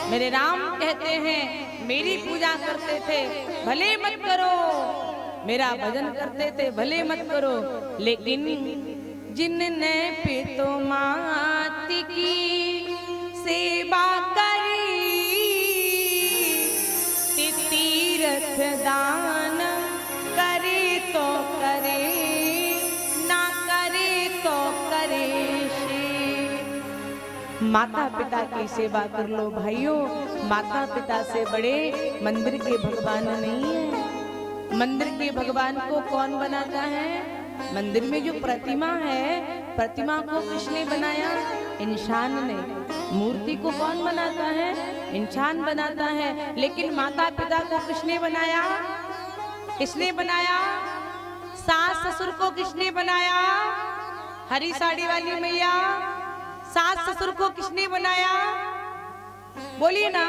मेरे राम कहते हैं मेरी पूजा करते थे भले मत करो, मेरा भजन करते थे भले मत करो, लेकिन जिनने पितो मात की सेवा करी, तीर्थ दान करे तो करे, ना करे तो करे। माता पिता की सेवा कर लो भाइयों, माता पिता से बड़े मंदिर के भगवान नहीं है। मंदिर के भगवान को कौन बनाता है? मंदिर में जो प्रतिमा है, प्रतिमा को किसने बनाया? इंसान ने। मूर्ति को कौन बनाता है? इंसान बनाता है। लेकिन माता पिता को किसने बनाया? किसने बनाया? सास ससुर को किसने बनाया? हरी साड़ी वाली मैया, सास ससुर को किसने बनाया? बोलिए ना।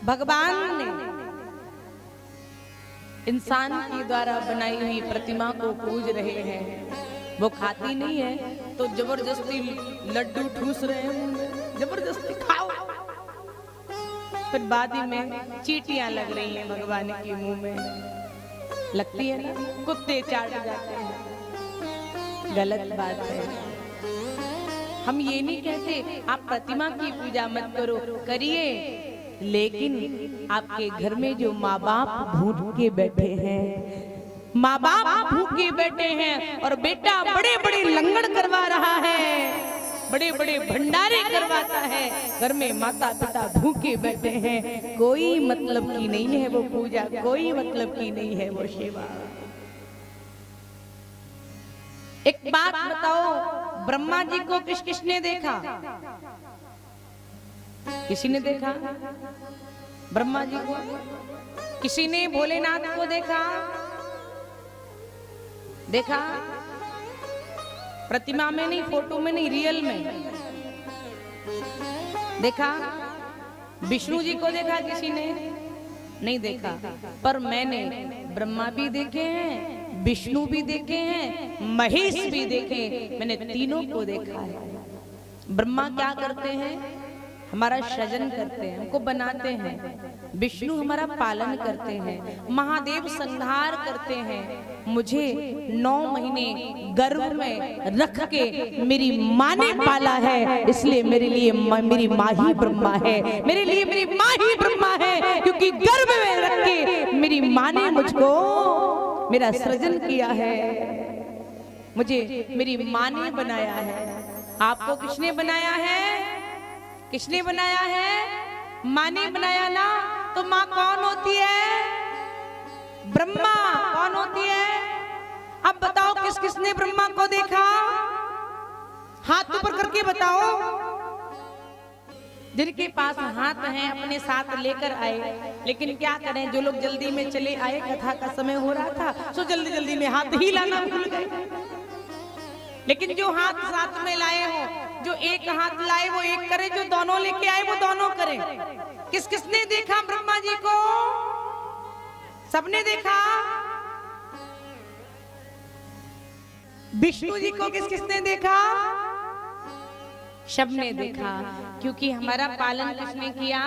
भगवान ने। इंसान के द्वारा बनाई हुई प्रतिमा को पूज रहे हैं, वो खाती नहीं है तो जबरदस्ती लड्डू ठूस रहे हैं, जबरदस्ती खाओ। फिर बाद में चींटियां लग रही हैं भगवान के मुंह में, लगती है ना, कुत्ते चाट जाते हैं। गलत बात है। हम ये नहीं कहते आप प्रतिमा की पूजा मत करो, करिए, लेकिन आपके घर में जो माँ बाप भूखे बैठे हैं, माँ बाप भूखे बैठे हैं और बेटा बड़े बड़े लंगड़ करवा रहा है, बड़े बड़े भंडारे करवाता है, घर में माता पिता भूखे बैठे हैं, कोई मतलब की नहीं है वो पूजा, कोई मतलब की नहीं है वो सेवा। एक बात बताओ, ब्रह्मा जी को किस किसने देखा? किसी ने देखा? ब्रह्मा जी को? किसी ने भोलेनाथ को देखा? देखा? प्रतिमा में नहीं, फोटो में नहीं, रियल में देखा? विष्णु जी को देखा किसी ने? नहीं देखा। पर मैंने ब्रह्मा भी देखे हैं, विष्णु भी देखे हैं, महेश भी देखे, मैंने तीनों को देखा है। ब्रह्मा क्या करते हैं? हमारा सृजन करते हैं, हमको बनाते हैं। विष्णु हमारा पालन करते हैं, महादेव संहार करते हैं। मुझे 9 महीने गर्भ में रख के मेरी माँ ने पाला है, इसलिए मेरे लिए मेरी माँ ही ब्रह्मा है, मेरे लिए मेरी माँ ही ब्रह्मा है, क्योंकि गर्भ में रख के मेरी माँ ने मुझको मेरा सृजन किया है, मुझे मेरी माँ ने बनाया है। आपको किसने बनाया है? किसने बनाया है? माँ ने बनाया ना। तो माँ कौन होती है? ब्रह्मा। कौन होती है? अब बताओ किस किसने ब्रह्मा को देखा? हाथ ऊपर करके बताओ। जिनके पास हाथ हैं अपने साथ लेकर आए, लेकिन क्या करें, जो लोग जल्दी में चले आए, कथा का समय हो रहा था, तो जल्दी जल्दी में हाथ ही लाना भूल गए। लेकिन जो हाथ साथ में लाए हो, जो एक हाथ लाए वो एक करे, जो दोनों लेके आए वो दोनों करे। किस किसने देखा ब्रह्मा जी को? सबने देखा। विष्णु जी को किस किसने देखा? सबने देखा, क्योंकि हमारा पालन किसने किया?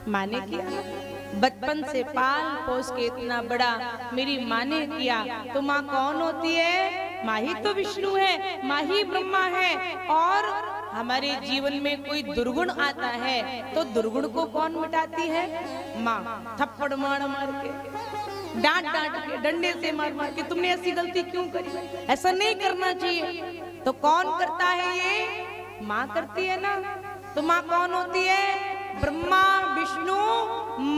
माँ ने किया। बचपन से पाल पोस के इतना बड़ा मेरी माँ ने किया। तो माँ कौन होती है? माँ ही तो विष्णु है, माँ ही ब्रह्मा है। और हमारे जीवन में कोई दुर्गुण आता है तो दुर्गुण को कौन मिटाती है? माँ। थप्पड़ मार मार के, डांट डांट के, डंडे से मार मार के, तुमने ऐसी गलती क्यों करी, ऐसा नहीं करना चाहिए। तो कौन करता है ये? माँ करती है ना। तो माँ कौन होती है? ब्रह्मा विष्णु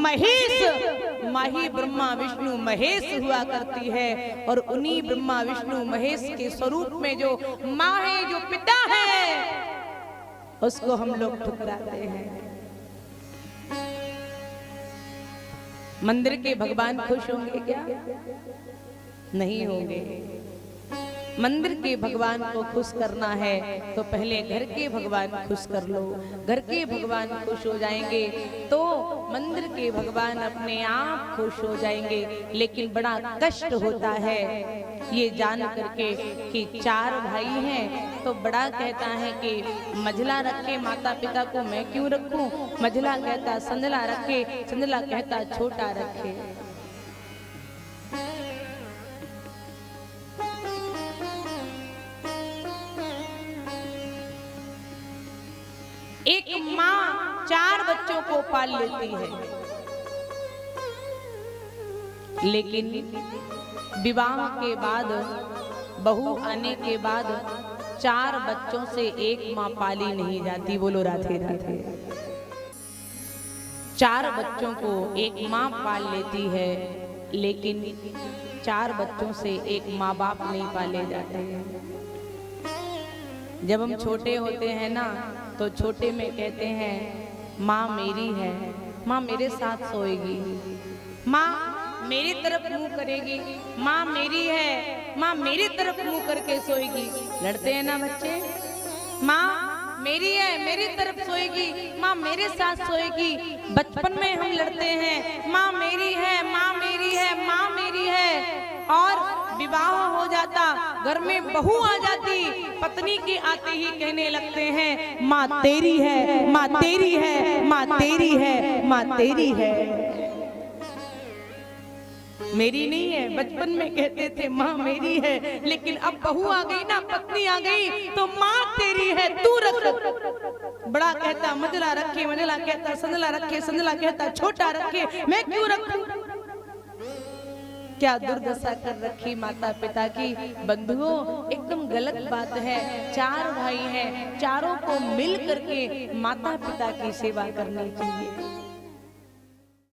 महेश। माँ ही ब्रह्मा विष्णु महेश हुआ करती है। और उन्हीं ब्रह्मा विष्णु महेश के स्वरूप में जो माँ है, जो पिता है, उसको हम लोग ठुकराते हैं। मंदिर के भगवान खुश होंगे क्या? नहीं होंगे। मंदिर के भगवान को खुश करना है तो पहले घर के भगवान खुश कर लो। घर के भगवान खुश हो जाएंगे तो मंदिर के भगवान अपने आप खुश हो जाएंगे। लेकिन बड़ा कष्ट होता है ये जान करके कि 4 भाई हैं तो बड़ा कहता है कि मझला रखे माता पिता को मैं क्यों रखूं। मझला कहता संदला रखे, संदला कहता छोटा रखे। एक माँ 4 बच्चों को पाल लेती है, लेकिन विवाह के बाद बहू आने के बाद 4 बच्चों से एक माँ पाली नहीं जाती। बोलो राधे राधे। 4 बच्चों को एक माँ पाल लेती है, लेकिन 4 बच्चों से एक माँ बाप नहीं पाले जाते हैं। जब हम छोटे होते हैं ना तो छोटे में कहते हैं माँ मेरी है, माँ मेरे साथ सोएगी, माँ मेरी तरफ मुंह करेगी, माँ मेरी है, माँ मेरी तरफ मुंह करके सोएगी। लड़ते हैं ना बच्चे, माँ मेरी है मेरी तरफ सोएगी, माँ मेरे साथ सोएगी। बचपन में हम लड़ते हैं माँ मेरी है, माँ मेरी है, माँ मेरी है। और विवाह हो जाता, घर में बहू आ जाती, पत्नी की आते ही कहने लगते हैं माँ तेरी है, माँ तेरी है, माँ तेरी है, माँ तेरी है, मेरी नहीं है। बचपन में कहते थे माँ मेरी है, लेकिन अब बहू आ गई ना, पत्नी आ गई तो माँ तेरी है तू रख। बड़ा कहता मझला रखे, मझला कहता संदला रखे, संदला कहता छोटा रखे, मैं क्यों रखूं। क्या दुर्दशा कर रखी माता पिता की। बंधुओं एकदम गलत बात है। 4 भाई हैं, चारों को मिल करके माता पिता की सेवा करनी चाहिए।